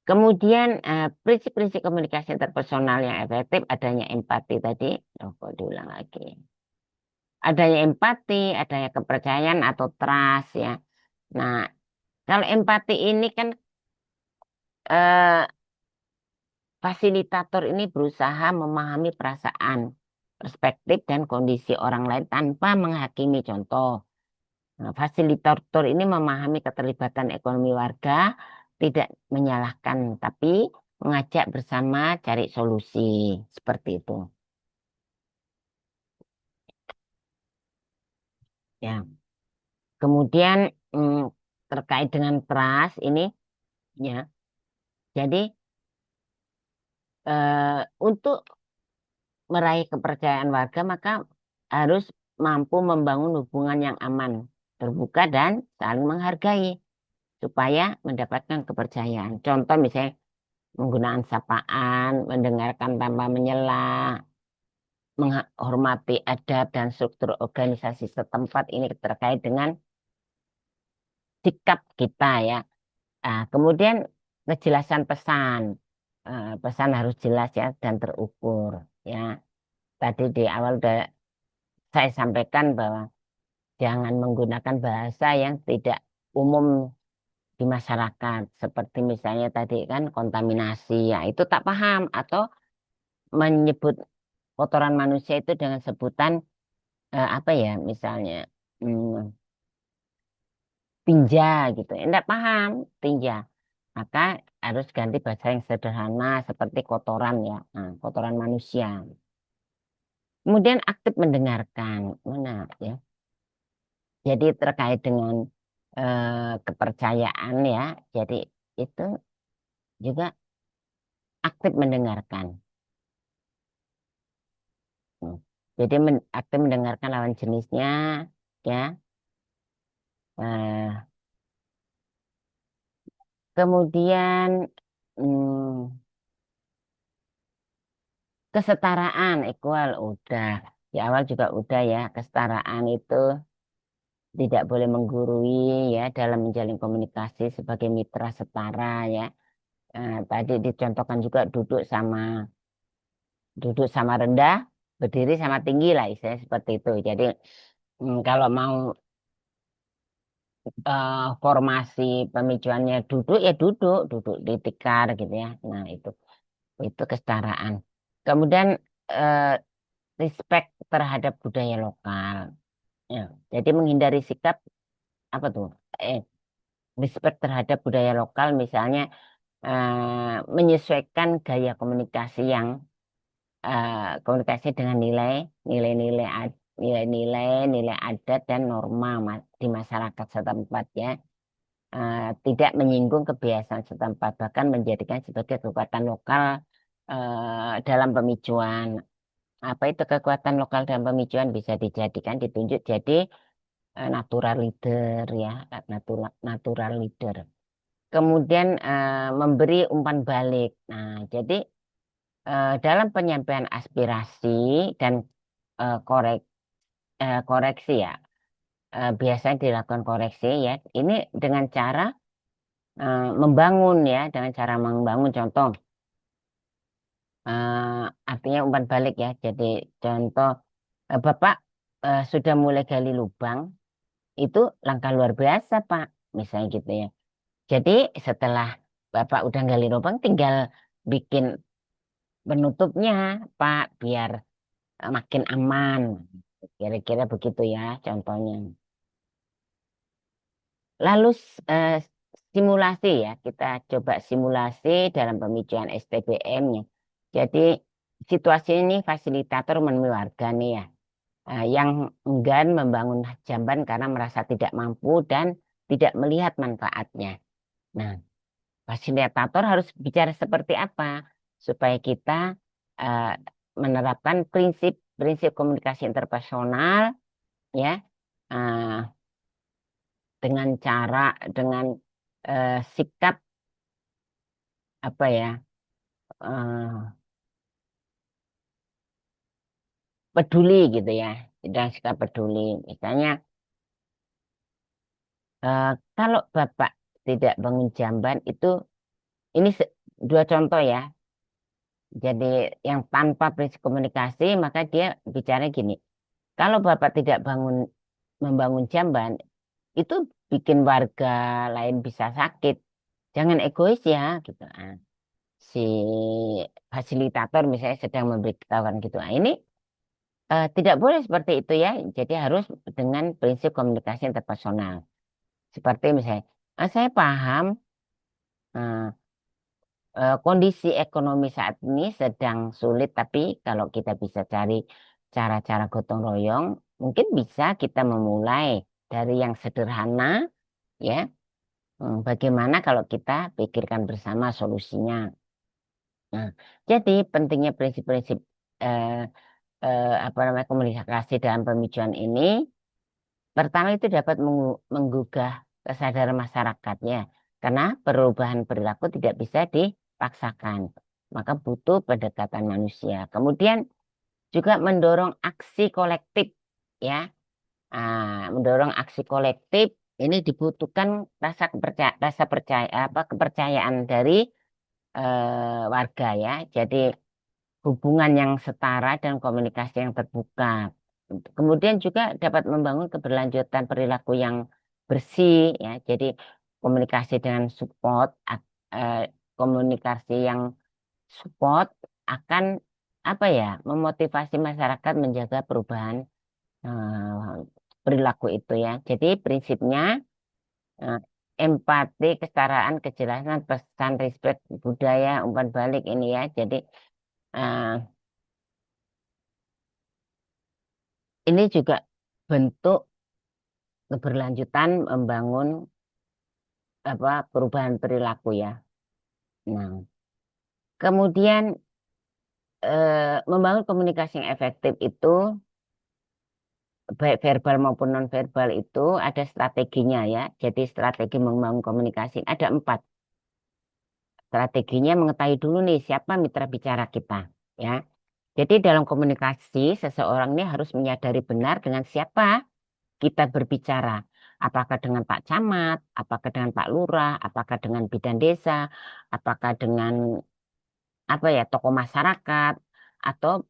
kemudian prinsip-prinsip komunikasi interpersonal yang efektif adanya empati tadi. Oh, kok diulang lagi. Adanya empati, adanya kepercayaan atau trust ya. Nah, kalau empati ini kan eh, fasilitator ini berusaha memahami perasaan, perspektif, dan kondisi orang lain tanpa menghakimi contoh. Nah, fasilitator ini memahami keterlibatan ekonomi warga, tidak menyalahkan, tapi mengajak bersama cari solusi. Seperti itu. Ya. Kemudian mm, terkait dengan trust ini, ya. Jadi untuk meraih kepercayaan warga, maka harus mampu membangun hubungan yang aman, terbuka, dan saling menghargai supaya mendapatkan kepercayaan. Contoh misalnya menggunakan sapaan, mendengarkan tanpa menyela, menghormati adat dan struktur organisasi setempat ini terkait dengan sikap kita ya. Kemudian kejelasan pesan. Pesan harus jelas ya dan terukur ya. Tadi di awal udah saya sampaikan bahwa jangan menggunakan bahasa yang tidak umum di masyarakat. Seperti misalnya tadi kan kontaminasi, ya itu tak paham. Atau menyebut kotoran manusia itu dengan sebutan apa ya misalnya hmm, tinja gitu. Tidak paham tinja. Maka harus ganti bahasa yang sederhana seperti kotoran ya, kotoran manusia. Kemudian aktif mendengarkan, mana ya. Jadi terkait dengan kepercayaan ya. Jadi itu. juga aktif mendengarkan. Hmm. Jadi aktif mendengarkan lawan jenisnya, ya. Nah, kemudian hmm, kesetaraan equal udah di awal juga udah ya, kesetaraan itu tidak boleh menggurui ya dalam menjalin komunikasi sebagai mitra setara ya. Tadi dicontohkan juga duduk sama rendah, berdiri sama tinggi lah istilahnya seperti itu. Jadi kalau mau formasi pemicuannya duduk ya duduk di tikar gitu ya. Nah itu kesetaraan. Kemudian eh, respect terhadap budaya lokal. Ya, jadi menghindari sikap apa tuh? Eh, Respect terhadap budaya lokal, misalnya menyesuaikan gaya komunikasi yang komunikasi dengan nilai-nilai nilai-nilai nilai adat dan norma di masyarakat setempat ya. Tidak menyinggung kebiasaan setempat, bahkan menjadikan sebagai kekuatan lokal dalam pemicuan. Apa itu kekuatan lokal dalam pemicuan? Bisa dijadikan ditunjuk jadi natural leader ya, natural leader. Kemudian memberi umpan balik. Nah, jadi dalam penyampaian aspirasi dan eh, korek, koreksi ya, biasanya dilakukan koreksi ya. Ini dengan cara membangun ya, dengan cara membangun contoh. Artinya umpan balik ya. Jadi contoh, Bapak sudah mulai gali lubang, itu langkah luar biasa Pak, misalnya gitu ya. Jadi setelah Bapak udah gali lubang, tinggal bikin penutupnya Pak, biar makin aman. Kira-kira begitu ya contohnya. Lalu eh, simulasi ya, kita coba simulasi dalam pemicuan STBM-nya. Jadi situasi ini fasilitator menemui warga nih ya, yang enggan membangun jamban karena merasa tidak mampu dan tidak melihat manfaatnya. Nah, fasilitator harus bicara seperti apa supaya kita eh, menerapkan prinsip komunikasi interpersonal ya, eh, dengan sikap apa ya, eh, peduli gitu ya, dan sikap peduli. Misalnya eh, kalau Bapak tidak bangun jamban itu, ini dua contoh ya. Jadi yang tanpa prinsip komunikasi maka dia bicara gini, kalau Bapak tidak membangun jamban itu bikin warga lain bisa sakit. Jangan egois ya gitu. Si fasilitator misalnya sedang memberitahukan gitu. Ini tidak boleh seperti itu ya. Jadi harus dengan prinsip komunikasi interpersonal. Seperti misalnya, saya paham eh, kondisi ekonomi saat ini sedang sulit, tapi kalau kita bisa cari cara-cara gotong royong, mungkin bisa kita memulai dari yang sederhana, ya. Bagaimana kalau kita pikirkan bersama solusinya? Nah, jadi pentingnya prinsip-prinsip eh, apa namanya komunikasi dalam pemicuan ini. Pertama itu dapat menggugah kesadaran masyarakatnya, karena perubahan perilaku tidak bisa dipaksakan. Maka butuh pendekatan manusia. Kemudian juga mendorong aksi kolektif, ya. Mendorong aksi kolektif ini dibutuhkan rasa percaya apa kepercayaan dari warga ya. Jadi hubungan yang setara dan komunikasi yang terbuka. Kemudian juga dapat membangun keberlanjutan perilaku yang bersih ya. Jadi komunikasi dengan eh, komunikasi yang support akan apa ya, memotivasi masyarakat menjaga perubahan perilaku itu ya. Jadi prinsipnya eh, empati, kesetaraan, kejelasan, pesan, respect, budaya, umpan balik ini ya. Jadi eh, ini juga bentuk keberlanjutan membangun apa perubahan perilaku ya. Nah, kemudian membangun komunikasi yang efektif itu baik verbal maupun nonverbal itu ada strateginya ya. Jadi strategi membangun komunikasi ada 4. Strateginya mengetahui dulu nih siapa mitra bicara kita ya. Jadi dalam komunikasi seseorang ini harus menyadari benar dengan siapa kita berbicara. Apakah dengan Pak Camat, apakah dengan Pak Lurah, apakah dengan bidan desa, apakah dengan apa ya tokoh masyarakat atau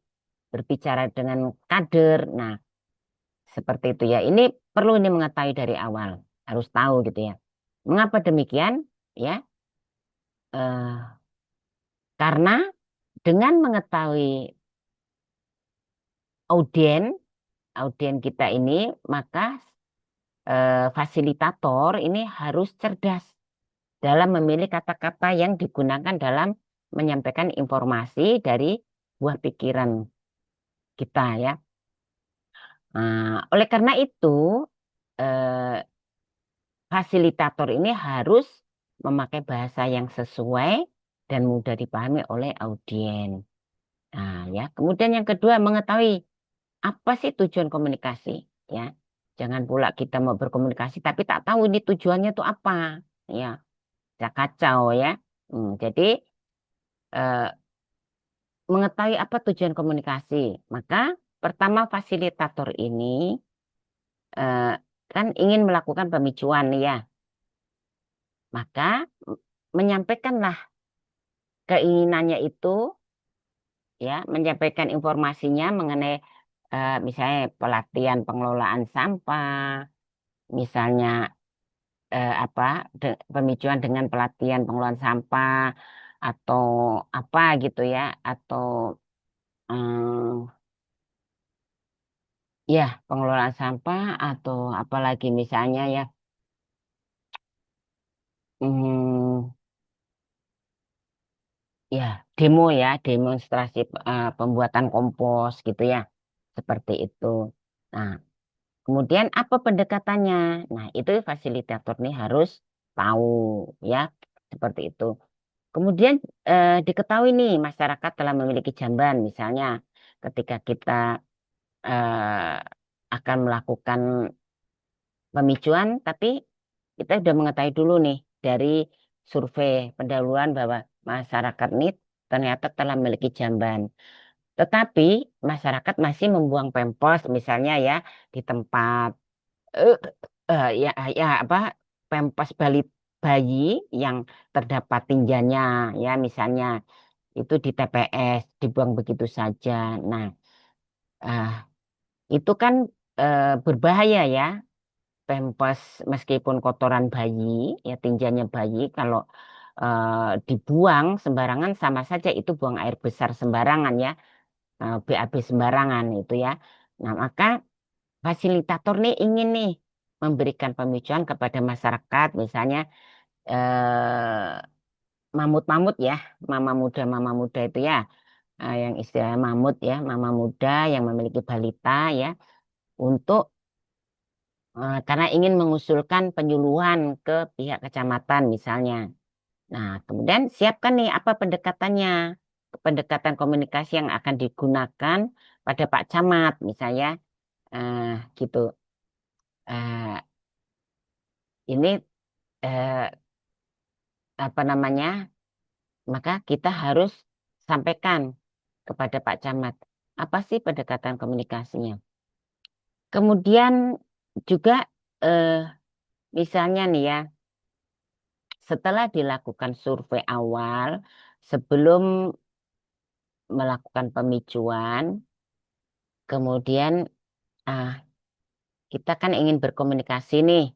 berbicara dengan kader. Nah, seperti itu ya. Ini perlu ini mengetahui dari awal, harus tahu gitu ya. Mengapa demikian? Ya, eh, karena dengan mengetahui audien, audien kita ini, maka fasilitator ini harus cerdas dalam memilih kata-kata yang digunakan dalam menyampaikan informasi dari buah pikiran kita ya. Nah, oleh karena itu, eh, fasilitator ini harus memakai bahasa yang sesuai dan mudah dipahami oleh audien. Nah, ya. Kemudian yang kedua, mengetahui apa sih tujuan komunikasi, ya. Jangan pula kita mau berkomunikasi tapi tak tahu ini tujuannya itu apa, ya. Bisa kacau ya. Jadi eh, mengetahui apa tujuan komunikasi, maka pertama fasilitator ini eh, kan ingin melakukan pemicuan ya, maka menyampaikanlah keinginannya itu ya menyampaikan informasinya mengenai misalnya pelatihan pengelolaan sampah, misalnya apa pemicuan dengan pelatihan pengelolaan sampah atau apa gitu ya, atau eh, ya pengelolaan sampah atau apalagi misalnya ya hmm, ya demo ya demonstrasi pembuatan kompos gitu ya seperti itu. Nah, kemudian apa pendekatannya? Nah, itu fasilitator nih harus tahu ya seperti itu. Kemudian diketahui nih masyarakat telah memiliki jamban misalnya ketika kita akan melakukan pemicuan, tapi kita sudah mengetahui dulu nih dari survei pendahuluan bahwa masyarakat ini ternyata telah memiliki jamban. Tetapi masyarakat masih membuang pempos misalnya ya di tempat eh, ya ya apa pempes bayi yang terdapat tinjanya ya misalnya itu di TPS dibuang begitu saja. Nah, ah, itu kan berbahaya ya pempes meskipun kotoran bayi ya tinjanya bayi kalau dibuang sembarangan sama saja itu buang air besar sembarangan ya BAB sembarangan itu ya. Nah, maka fasilitator nih ingin nih memberikan pemicuan kepada masyarakat, misalnya mamut-mamut ya, mama muda itu ya, yang istilah mamut ya, mama muda yang memiliki balita ya, untuk karena ingin mengusulkan penyuluhan ke pihak kecamatan misalnya. Nah, kemudian siapkan nih apa pendekatannya, pendekatan komunikasi yang akan digunakan pada Pak Camat misalnya, eh, gitu. Eh, ini eh, apa namanya? Maka kita harus sampaikan kepada Pak Camat apa sih pendekatan komunikasinya. Kemudian juga eh, misalnya nih ya, setelah dilakukan survei awal sebelum melakukan pemicuan, kemudian ah, kita kan ingin berkomunikasi nih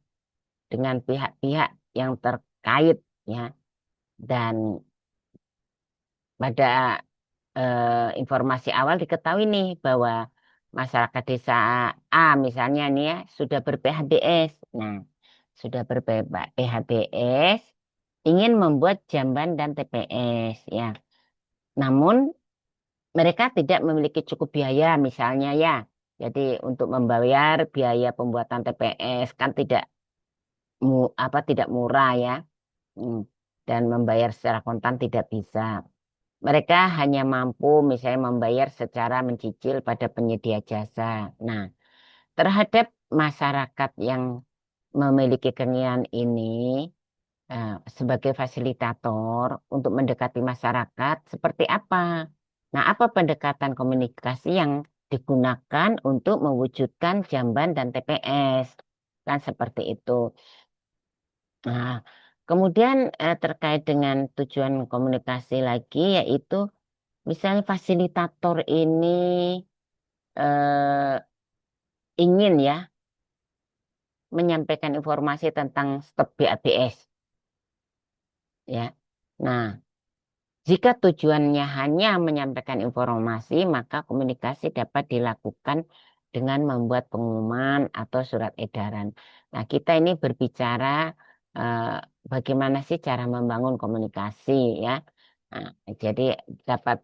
dengan pihak-pihak yang terkait ya, dan pada informasi awal diketahui nih bahwa masyarakat desa A misalnya nih ya sudah ber-PHBS. Nah, sudah ber-PHBS ingin membuat jamban dan TPS ya. Namun mereka tidak memiliki cukup biaya misalnya ya. Jadi untuk membayar biaya pembuatan TPS kan tidak tidak murah ya. Hmm. dan membayar secara kontan tidak bisa. Mereka hanya mampu misalnya membayar secara mencicil pada penyedia jasa. Nah, terhadap masyarakat yang memiliki keinginan ini, sebagai fasilitator untuk mendekati masyarakat seperti apa? Nah, apa pendekatan komunikasi yang digunakan untuk mewujudkan jamban dan TPS? Kan seperti itu. Nah, kemudian terkait dengan tujuan komunikasi lagi yaitu misalnya fasilitator ini eh, ingin ya menyampaikan informasi tentang stop BABS ya. Nah, jika tujuannya hanya menyampaikan informasi, maka komunikasi dapat dilakukan dengan membuat pengumuman atau surat edaran. Nah, kita ini berbicara eh, bagaimana sih cara membangun komunikasi ya. Nah, jadi dapat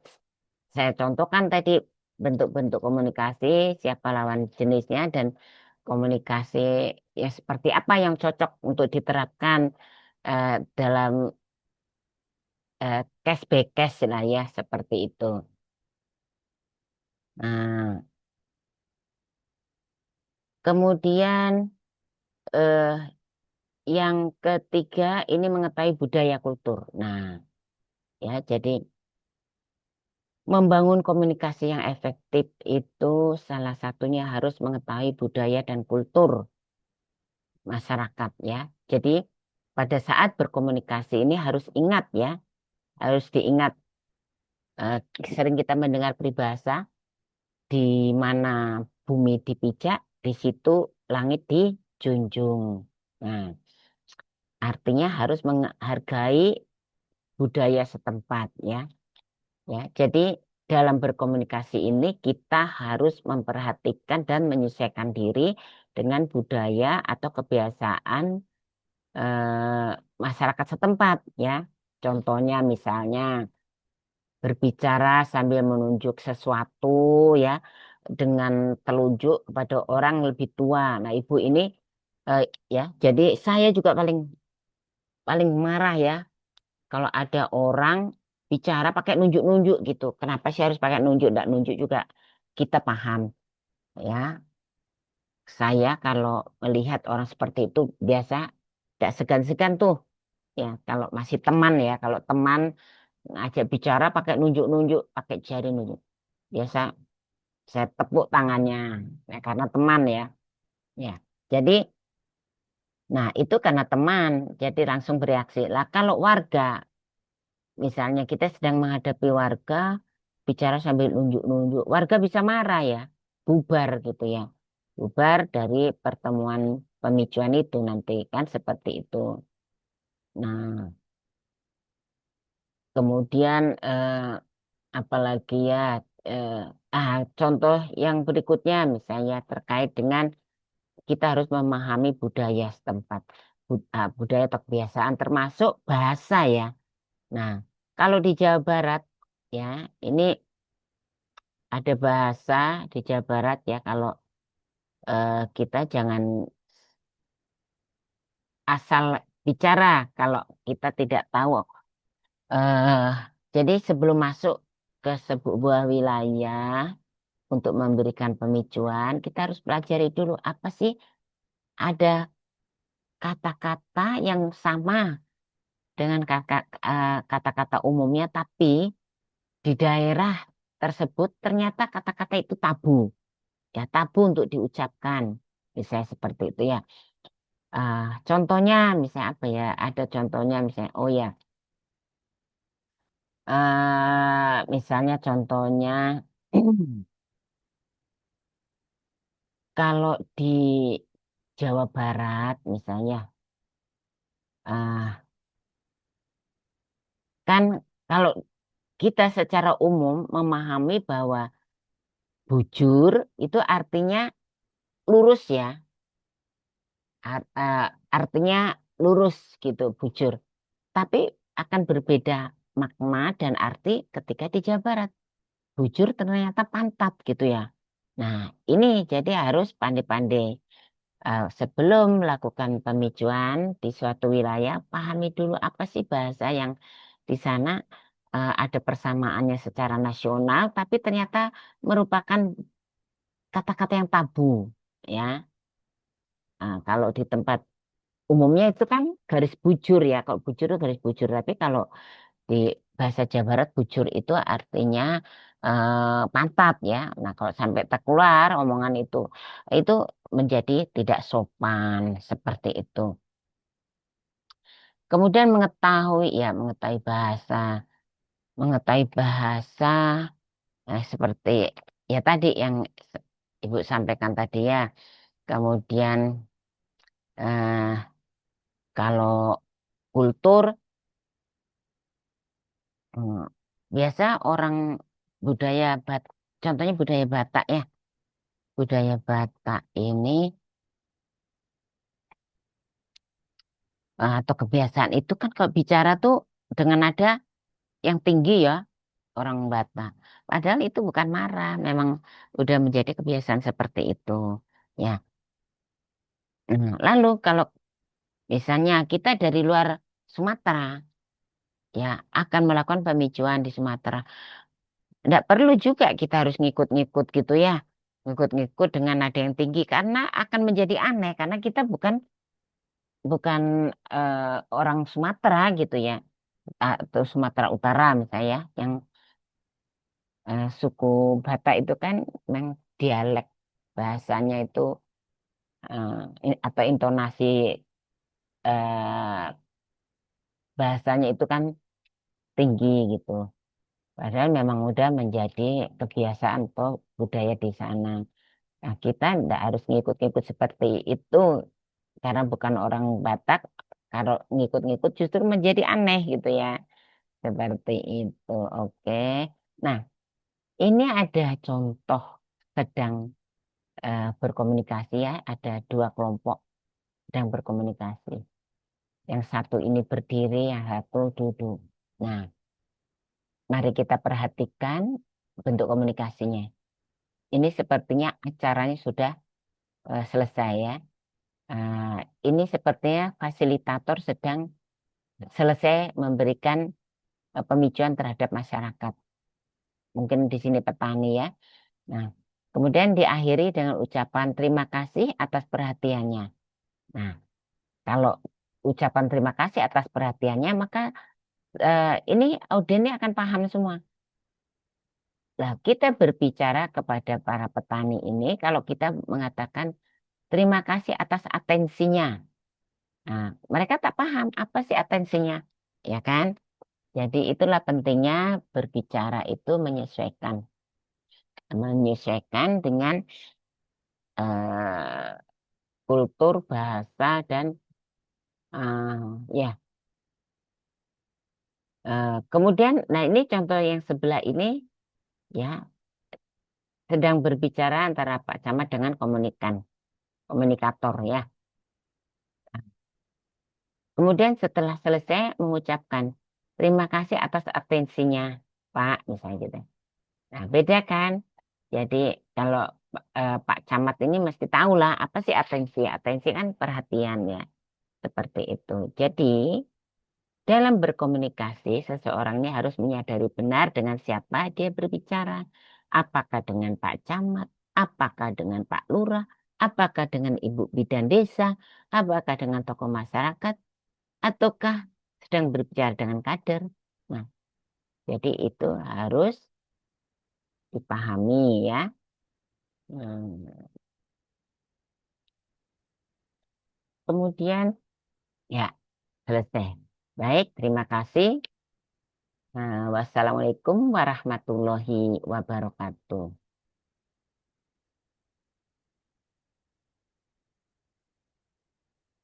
saya contohkan tadi bentuk-bentuk komunikasi, siapa lawan jenisnya dan komunikasi ya seperti apa yang cocok untuk diterapkan dalam case by case lah ya seperti itu. Nah, kemudian eh, yang ketiga ini mengetahui budaya kultur. Nah, ya jadi membangun komunikasi yang efektif itu salah satunya harus mengetahui budaya dan kultur masyarakat ya. Jadi pada saat berkomunikasi ini harus ingat ya, harus diingat. eh, Sering kita mendengar peribahasa di mana bumi dipijak, di situ langit dijunjung. Nah, artinya harus menghargai budaya setempat ya. Ya, jadi dalam berkomunikasi ini kita harus memperhatikan dan menyesuaikan diri dengan budaya atau kebiasaan masyarakat setempat ya. Contohnya misalnya berbicara sambil menunjuk sesuatu ya dengan telunjuk kepada orang lebih tua. Nah, ibu ini eh, ya, jadi saya juga paling paling marah ya kalau ada orang bicara pakai nunjuk-nunjuk gitu. Kenapa sih harus pakai nunjuk? Nggak nunjuk juga kita paham ya. Saya kalau melihat orang seperti itu biasa tidak segan-segan tuh ya. Kalau masih teman ya, kalau teman ngajak bicara pakai nunjuk-nunjuk, pakai jari nunjuk. Biasa saya tepuk tangannya ya, karena teman ya. Ya. Jadi, nah itu karena teman, jadi langsung bereaksi. Lah kalau warga, misalnya kita sedang menghadapi warga, bicara sambil nunjuk-nunjuk, warga bisa marah ya, bubar gitu ya. Bubar dari pertemuan pemicuan itu nanti kan seperti itu. Nah, kemudian apalagi ya, eh, contoh yang berikutnya misalnya terkait dengan kita harus memahami budaya setempat, budaya atau kebiasaan termasuk bahasa ya. Nah, kalau di Jawa Barat ya, ini ada bahasa di Jawa Barat ya, kalau kita jangan asal bicara kalau kita tidak tahu. eh jadi sebelum masuk ke sebuah wilayah untuk memberikan pemicuan, kita harus pelajari dulu apa sih ada kata-kata yang sama dengan kata-kata umumnya, tapi di daerah tersebut ternyata kata-kata itu tabu, ya tabu untuk diucapkan, misalnya seperti itu ya. Contohnya misalnya apa ya? Ada contohnya misalnya, oh ya, misalnya contohnya kalau di Jawa Barat misalnya, ah kan kalau kita secara umum memahami bahwa bujur itu artinya lurus ya. Artinya lurus gitu, bujur. Tapi akan berbeda makna dan arti ketika di Jawa Barat. Bujur ternyata pantat gitu ya. Nah, ini jadi harus pandai-pandai sebelum melakukan pemicuan di suatu wilayah, pahami dulu apa sih bahasa yang di sana ada persamaannya secara nasional, tapi ternyata merupakan kata-kata yang tabu, ya. Kalau di tempat umumnya itu kan garis bujur ya, kalau bujur itu garis bujur, tapi kalau di bahasa Jawa Barat bujur itu artinya pantat ya. Nah, kalau sampai terkeluar omongan itu menjadi tidak sopan seperti itu. Kemudian mengetahui bahasa seperti ya tadi yang Ibu sampaikan tadi ya. Kemudian eh, kalau kultur, hmm, biasa orang budaya contohnya budaya Batak ya. Budaya Batak ini atau kebiasaan itu kan kalau bicara tuh dengan nada yang tinggi ya orang Batak. Padahal itu bukan marah, memang udah menjadi kebiasaan seperti itu. Ya. Lalu kalau misalnya kita dari luar Sumatera ya akan melakukan pemicuan di Sumatera. Tidak perlu juga kita harus ngikut-ngikut gitu ya. Ngikut-ngikut dengan nada yang tinggi karena akan menjadi aneh karena kita bukan bukan orang Sumatera gitu ya. Atau Sumatera Utara misalnya ya, yang suku Batak itu kan memang dialek bahasanya itu atau intonasi eh, bahasanya itu kan tinggi gitu. Padahal memang udah menjadi kebiasaan atau budaya di sana. Nah, kita tidak harus ngikut-ngikut seperti itu karena bukan orang Batak. Kalau ngikut-ngikut justru menjadi aneh gitu ya. Seperti itu. Oke. Nah, ini ada contoh sedang berkomunikasi ya. Ada dua kelompok sedang berkomunikasi. Yang satu ini berdiri, yang satu duduk. Nah, mari kita perhatikan bentuk komunikasinya. Ini sepertinya acaranya sudah selesai ya. Eh, ini sepertinya fasilitator sedang selesai memberikan pemicuan terhadap masyarakat. Mungkin di sini petani ya. Nah, kemudian diakhiri dengan ucapan terima kasih atas perhatiannya. Nah, kalau ucapan terima kasih atas perhatiannya, maka ini audiensnya akan paham semua. Nah, kita berbicara kepada para petani ini, kalau kita mengatakan terima kasih atas atensinya. Nah, mereka tak paham apa sih atensinya, ya kan? Jadi itulah pentingnya berbicara itu menyesuaikan dengan eh, kultur, bahasa dan ya. Kemudian, nah ini contoh yang sebelah ini ya sedang berbicara antara Pak Camat dengan komunikator ya. Kemudian setelah selesai mengucapkan terima kasih atas atensinya, Pak, misalnya gitu. Nah, beda kan? Jadi kalau Pak Camat ini mesti tahu lah apa sih atensi. Atensi kan perhatian ya, seperti itu. Jadi dalam berkomunikasi, seseorang ini harus menyadari benar dengan siapa dia berbicara. Apakah dengan Pak Camat, apakah dengan Pak Lurah, apakah dengan Ibu Bidan Desa, apakah dengan tokoh masyarakat, ataukah sedang berbicara dengan kader. Nah, jadi itu harus dipahami ya. Hmm, Kemudian ya selesai. Baik, terima kasih. Wassalamualaikum warahmatullahi wabarakatuh.